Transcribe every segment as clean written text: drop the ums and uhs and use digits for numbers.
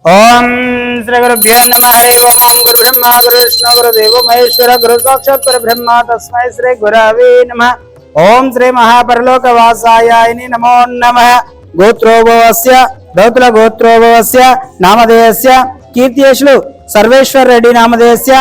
ओम श्री गुरुभ्यो नमः। हरि ओम गुरु ब्रह्मा गुरु विष्णु गुरु देव महेश्वर गुरु साक्षात् परब्रह्म तस्मै श्री गुरवे नमः। ओम श्री महापरलोकवासायाय नमो नमः। गोत्रोभवस्य दौतुल गोत्रोभवस्य नामधेयस्य कीर्तियशुलु सर्वेश्वर रेड्डी नामधेयस्य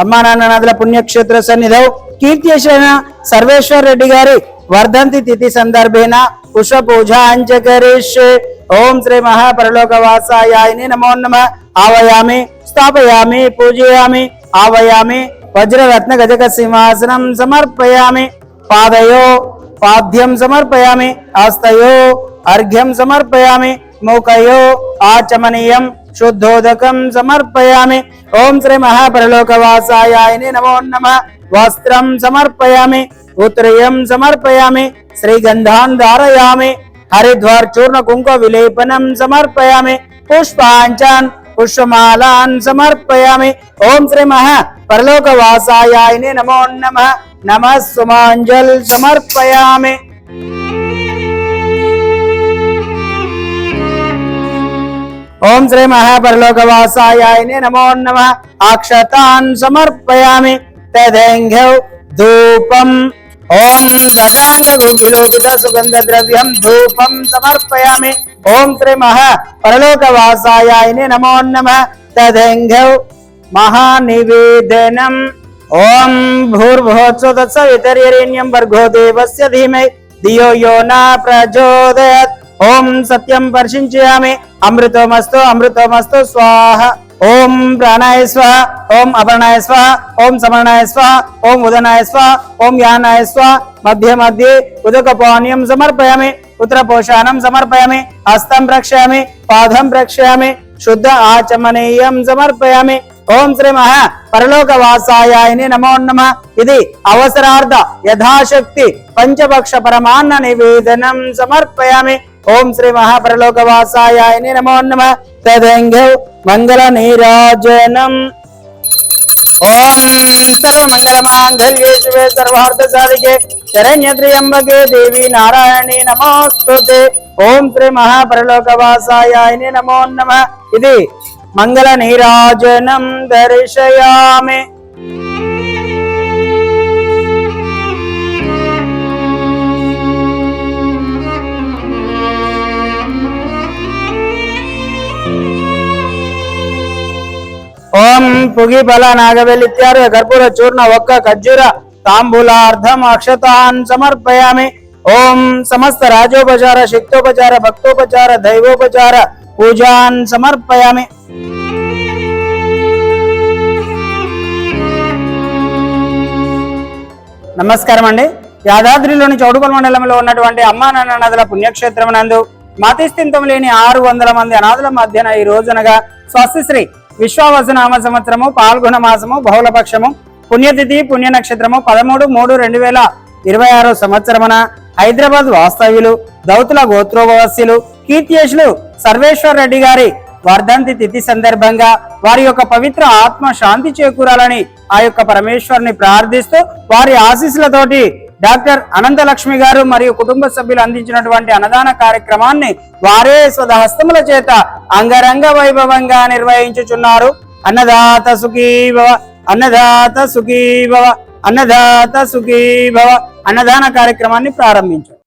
अम्मा नान्ननादुल पुण्यक्षेत्र सन्निधौ कीर्तियशुलैన सर्वेश्वर रेड्डी गारी वर्धंति तिथि संदर्भेन पुष्प पूजा अंचकरिष्ये। ओम श्री महापरलोकवासायाय नमो नमः। आवयामि स्थापयामि पूजयामि आवयामि वज्ररत्न गजक सिंहासनं समर्पयामि। पादयो पाद्यं समर्पयामि हस्तयो अर्घ्यं समर्पयामि मुखयो आचमनीयं शुद्धोदकं समर्पयामि। ओम श्री महापरलोकवासायाय नमो नमः। वस्त्रं समर्पयामि उत्तरीयं समर्पयामि श्रीगन्धान् धारयामि हरिद्वार चूर्ण कुंकुम विलेपनं समर्पयामि पुष्पांचन पुष्पमालान् समर्पयामि। ओम श्री महा परलोकवासायाय नमो नमः। नमः सुमांजल समर्पयामि। ओम श्री महा परलोकवासायाय नमो नमः। अक्षतान् समर्पयामि तदैघ्यौ धूपम् ओम दशांग गुग्गिलोकित सुगंध द्रव्यम धूपम समर्पयामि। ओम श्री महा परलोकवासायाय नमो नमः। तदैघ्यौ महानिवेदनम् ओम भूर्भुवस्सुः तत्सवितुर्वरेण्यं भर्गो देवस्य धीमहि धियो यो न प्रचोदयात्। ओम सत्यं परिशिंचयामि अमृतमस्तु अमृतमस्तु स्वाहा। ओम प्राणाय स्वाहा ओम अपर्णाय स्वाहा ओम समर्णाय स्वाहा ओम उदनाय स्वाहा ओम यानाय स्वाहा। मध्ये मध्ये उदकपानीयं समर्पयामि उत्तरपोषाणं समर्पयामि हस्तं प्रक्षामि पादं प्रक्षामि शुद्ध आचमनीयं समर्पयामि। ओम श्री महा परलोकवासायाय नमो नमः। इति अवसरार्थ यथाशक्ति पंचभक्ष परमान्न निवेदनं समर्पयामि। ओम श्री महापरलोकवासायाय नमो नमः। तदैघ्यौ मंगल नीराजनम् ओम सर्वमंगलमांगल्ये शिवे सर्वार्थसाधिके शरण्ये त्र्यंबके देवी नारायणी नमोस्तुते। ओम श्री महापरलोकवासायाय नमो नमः। इति मंगल नीराजनं दर्शयामि। ओम पुगी फल नागवेल इत्यादि कर्पूर चूर्ण वक्क खज्जूर तांबूलार्धम अक्षतान् समर्पयामि। ओम समस्त राजोपचार शक्तोपचार भक्तोपचार दैवोपचार पूजान् समर्पयामि। నమస్కారం అండి। యాదాద్రిలోని చౌడుపల్లి మండలంలో ఉన్నటువంటి అమ్మా నాన్ననాథుల పుణ్యక్షేత్రం నందు మాతిస్థింతం లేని 600 మంది అనాథుల మధ్యన ఈ రోజునగా స్వస్తిశ్రీ విశ్వావసునామ సంవత్సరము పాల్గొన మాసము బహుళపక్షము పుణ్యతిథి పుణ్య నక్షత్రము 13/3/2026 సంవత్సరమున హైదరాబాద్ వాస్తవ్యులు దౌతుల గోత్రోభవస్యులు కీర్తియశులు సర్వేశ్వర్ రెడ్డి గారి వర్ధంతి తిథి సందర్భంగా వారి యొక్క పవిత్ర ఆత్మ శాంతి చేకూరాలని ఆ యొక్క పరమేశ్వరుని ప్రార్థిస్తూ వారి ఆశీస్సులతోటి డాక్టర్ అనంతలక్ష్మి గారు మరియు కుటుంబ సభ్యులు అందించినటువంటి అన్నదాన కార్యక్రమాన్ని వారే స్వహస్తముల చేత అంగరంగ వైభవంగా నిర్వహించుచున్నారు। అన్నదాత సుఖీ భవ అన్నదాత సుఖీ భవ అన్నదాత సుఖీ భవ అన్నదాన కార్యక్రమాన్ని ప్రారంభించారు।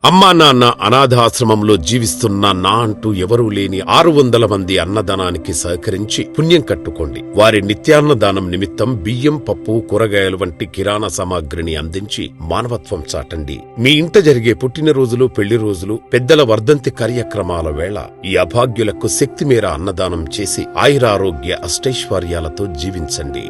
అమ్మా నాన్న అనాథాశ్రమంలో జీవిస్తున్న నా అంటూ ఎవరూ లేని 600 మంది అన్నదానానికి సహకరించి పుణ్యం కట్టుకోండి. వారి నిత్యాన్నదానం నిమిత్తం బియ్యం, పప్పు, కూరగాయలు వంటి కిరాణా సామాగ్రిని అందించి మానవత్వం చాటండి. మీ ఇంట జరిగే పుట్టినరోజులు, పెళ్లి రోజులు, పెద్దల వర్ధంతి కార్యక్రమాల వేళ ఈ అభాగ్యులకు శక్తి మేర అన్నదానం చేసి ఆయురారోగ్య అష్టైశ్వర్యాలతో జీవించండి.